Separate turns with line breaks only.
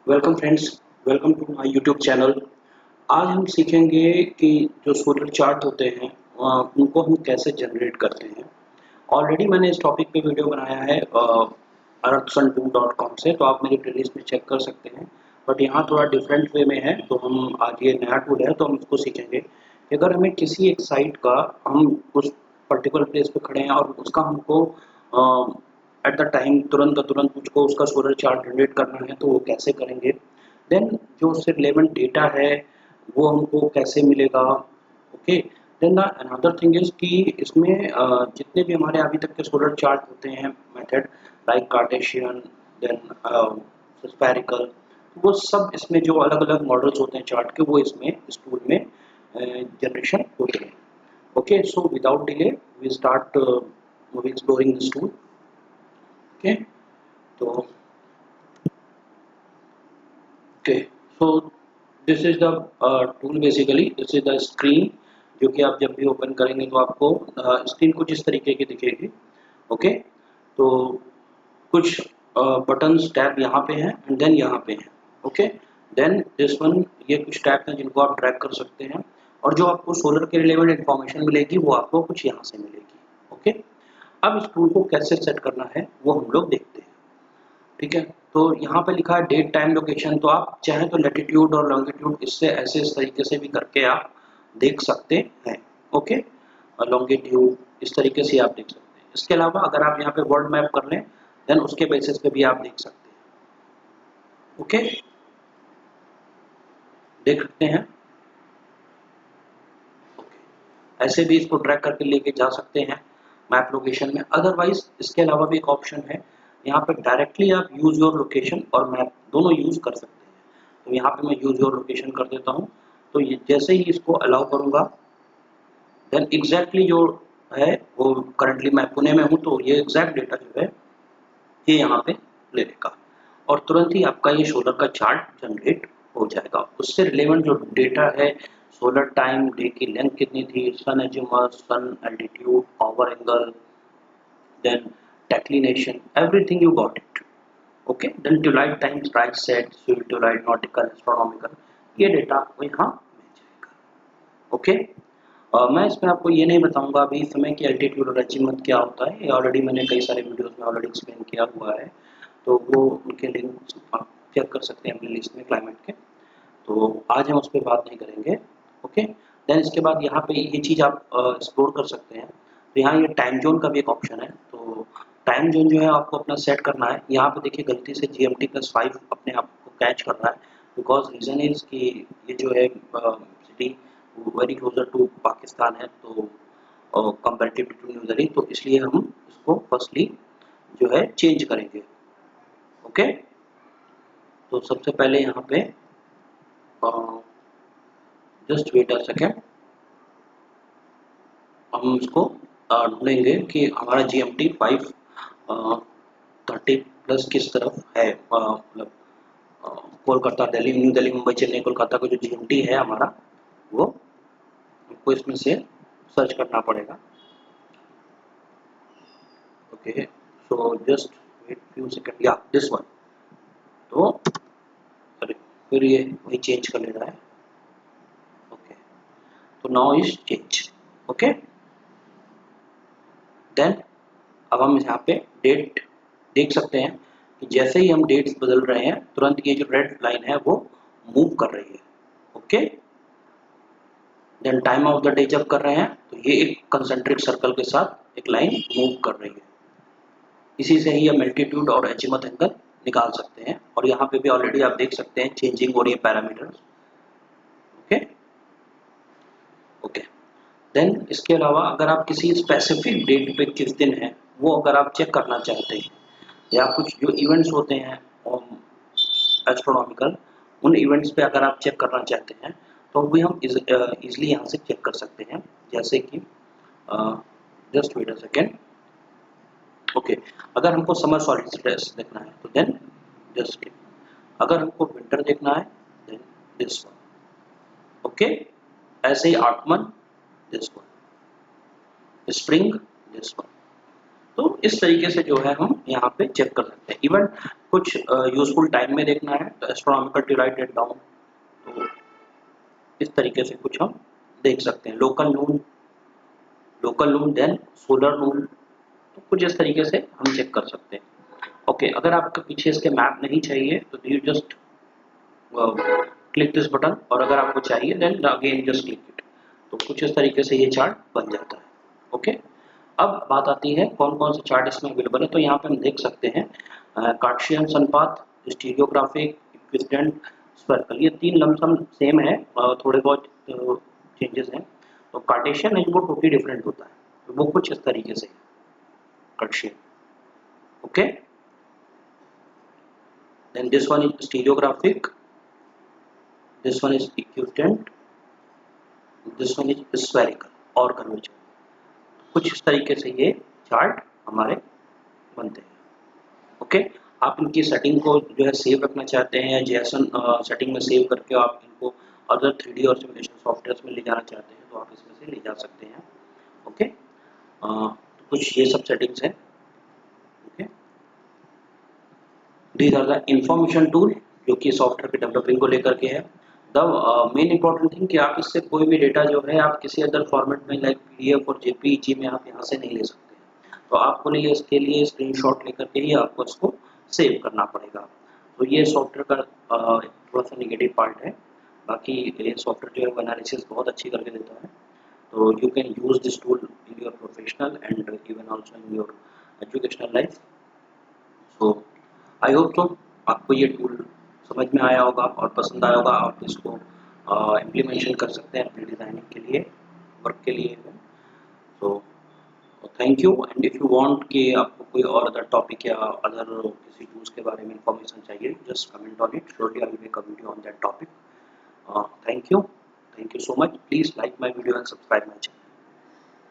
Welcome friends, welcome to my YouTube channel. आज हम सीखेंगे कि जो सोलर चार्ट होते हैं उनको हम कैसे जनरेट करते हैं। ऑलरेडी मैंने इस टॉपिक पे वीडियो बनाया है earthsun2.com से, तो आप मेरी प्लेलिस्ट में चेक कर सकते हैं। बट यहाँ थोड़ा डिफरेंट वे में है, तो हम आज ये नया टूल है तो हम इसको सीखेंगे कि अगर हमें किसी एक साइट का हम उस पर्टिकुलर प्लेस पे खड़े हैं और उसका हमको एट द टाइम तुरंत मुझको उसका सोलर चार्ट जनरेट करना है, तो वो कैसे करेंगे। देन जो उससे रिलेवेंट डेटा है वो हमको कैसे मिलेगा। Okay, then another thing is कि इसमें जितने भी हमारे अभी तक के सोलर चार्ट होते हैं method, like Cartesian, then spherical, वो सब इसमें जो अलग अलग मॉडल्स होते हैं चार्ट के, वो इसमें इस टूल में जनरेशन होते हैं। Okay, so without delay we start exploring this tool. Okay, तो okay, so this is the tool. Basically this is the screen जो कि आप जब भी ओपन करेंगे तो आपको स्क्रीन कुछ इस तरीके की दिखेगी। ओके, तो कुछ बटन्स टैब यहाँ पे हैं एंड देन यहाँ पे हैं। ओके, देन दिस वन, ये कुछ टैब हैं जिनको आप ड्रैग कर सकते हैं और जो आपको सोलर के रिलेवेंट इन्फॉर्मेशन मिलेगी वो आपको कुछ यहाँ से मिलेगी। ओके, अब इस टूल को कैसे सेट करना है वो हम लोग देखते हैं। ठीक है, तो यहाँ पे लिखा है डेट टाइम लोकेशन, तो आप चाहे तो लैटिट्यूड और लॉन्गिट्यूड इससे ऐसे इस तरीके से भी करके आप देख सकते हैं। ओके, और लॉन्गिट्यूड इस तरीके से आप देख सकते हैं। इसके अलावा अगर आप यहाँ पे वर्ल्ड मैप कर लें देन उसके बेसिस पे भी आप देख सकते हैं। ओके, देख सकते हैं। ऐसे भी इसको ट्रैक करके लेके जा सकते हैं मैप लोकेशन में। अदरवाइज इसके अलावा भी एक ऑप्शन है, यहाँ पे डायरेक्टली आप यूज योर लोकेशन और मैप दोनों यूज कर सकते हैं। तो यहाँ पे मैं यूज योर लोकेशन कर देता हूँ। तो ये जैसे ही इसको अलाउ करूँगा देन एग्जैक्टली जो है वो, करंटली मैं पुणे में हूँ तो ये एग्जैक्ट डेटा जो है ये यहाँ पे ले लेगा और तुरंत ही आपका ये सोलर का चार्ट जनरेट हो जाएगा। उससे रिलेवेंट जो डेटा है, सोलर टाइम, डे की लेंथ कितनी थी, sun azimuth, sun altitude, power angle, then declination, everything you got it. Okay, then twilight time, right set, sweet twilight, nautical, astronomical, ये डेटा आपको यहाँ मिल जाएगा। ओके, मैं इसमें आपको ये नहीं बताऊंगा अभी समय की एल्टीट्यूड और अचीवमेंट क्या होता है, ये ऑलरेडी मैंने कई सारे वीडियोस में ऑलरेडी एक्सप्लेन किया हुआ है, तो वो उनके लिंक आप चेक कर सकते हैं अपनी लिस्ट में क्लाइमेट के। तो आज हम उस पर बात नहीं करेंगे। ओके, देन इसके बाद यहाँ पे ये चीज़ आप एक्सप्लोर कर सकते हैं। तो यहाँ ये टाइम जोन का भी एक ऑप्शन है, तो टाइम जोन जो है आपको अपना सेट करना है। यहाँ पे देखिए गलती से GMT+5 अपने आप को कैच कर रहा है, बिकॉज रीज़न इज कि ये जो है city very closer to Pakistan है, तो कंपेरेटिव टू न्यू दिल्ली, तो इसलिए हम इसको फर्स्टली जो है चेंज करेंगे। ओके, तो सबसे पहले यहाँ पे जस्ट वेट अ सेकेंड, हम इसको ढूंढेंगे कि हमारा GMT 5 30+ किस तरफ है। मतलब कोलकाता, दिल्ली, न्यू दिल्ली, मुंबई, चेन्नई, कोलकाता का जो GMT है हमारा, वो हमको इसमें से सर्च करना पड़ेगा। Okay, so just wait few second, या दिस वन। तो फिर ये वही चेंज कर ले रहा है। ओके, तो now is change. Okay, then अब हम यहाँ पे डेट देख सकते हैं कि जैसे ही हम डेट्स बदल रहे हैं तुरंत ये जो रेड लाइन है वो मूव कर रही है। Okay, then time of the day जब कर रहे हैं तो ये एक कंसेंट्रिक सर्कल के साथ एक लाइन मूव कर रही है। इसी से ही हम एल्टीट्यूड और अजीमथ एंगल निकाल सकते हैं और यहाँ पे भी ऑलरेडी आप देख सकते हैं चेंजिंग हो रही है पैरामीटर्स। ओके, ओके, देन इसके अलावा अगर आप किसी स्पेसिफिक डेट पे किस दिन है वो अगर आप चेक करना चाहते हैं, या कुछ जो इवेंट्स होते हैं एस्ट्रोनॉमिकल, उन इवेंट्स पे अगर आप चेक करना चाहते हैं तो भी हम इजीली यहाँ से चेक कर सकते हैं। जैसे कि just wait a second. Okay, अगर हमको समर सॉलिस्टिस देखना है तो देन जस्ट, अगर हमको विंटर देखना है देन दिस वन। ओके, ऐसे ही autumn, this one, spring, this one. तो इस तरीके से जो है हम यहाँ पे चेक कर सकते हैं। इवन कुछ यूजफुल टाइम में देखना है तो astronomical to write it down, तो इस तरीके से कुछ हम देख सकते हैं। Local noon then solar noon, तो कुछ इस तरीके से हम चेक कर सकते हैं। ओके, अगर आपके पीछे इसके मैप नहीं चाहिए तो you just click this button, और अगर आपको चाहिए then again just click it. तो कुछ इस तरीके से ये चार्ट बन जाता है। ओके, अब बात आती है कौन कौन से चार्ट इसमें अवेलेबल है। तो यहाँ पे हम देख सकते हैं कार्टेशियन अनुपात, स्टीरियोग्राफिक, इक्विवेलेंट, स्फेरिकल, ये तीन लमसम सेम है, थोड़े बहुत चेंजेस हैं। तो कार्टेशियन है वो टोटली डिफरेंट होता है, तो वो कुछ इस तरीके से Cartesian. Okay, then this one is stereographic, this one is equivalent, this one is spherical और curvature। कुछ इस तरीके से ये चार्ट हमारे बनते हैं। ओके, आप इनकी सेटिंग को जो है सेव रखना चाहते हैं या जेसन सेटिंग में सेव करके आप इनको अदर 3D और सिमुलेशन सॉफ्टवेयर में ले जाना चाहते हैं तो आप इसमें से ले जा सकते हैं। ओके, तो कुछ ये सब सेटिंग्स हैं। Okay, these are the information tool जो कि सॉफ्टवेयर के डेवलपिंग को लेकर के है। द मेन इंपॉर्टेंट थिंग कि आप इससे कोई भी डेटा जो है आप किसी अदर फॉर्मेट में लाइक पीडीएफ और जेपीईजी में आप यहाँ से नहीं ले सकते हैं। तो आपको लिए इसके लिए स्क्रीनशॉट लेकर के ही आपको इसको सेव करना पड़ेगा। तो ये सॉफ्टवेयर का थोड़ा सा निगेटिव पार्ट है, बाकी ये सॉफ्टवेयर जो है एनालिसिस बहुत अच्छी करके देता है। तो you can use this tool in your professional and even also in your educational life. So I hope तो आपको ये टूल समझ में आया होगा और पसंद आया होगा। आप इसको इम्प्लीमेंटेशन कर सकते हैं अपनी डिज़ाइनिंग के लिए, वर्क के लिए। So thank you, and if you want कि आपको कोई और अदर टॉपिक या अदर किसी टूल्स के बारे में इंफॉर्मेशन चाहिए, just comment on it, surely I will make a video on that topic. Thank you so much. Please like my video and subscribe my channel.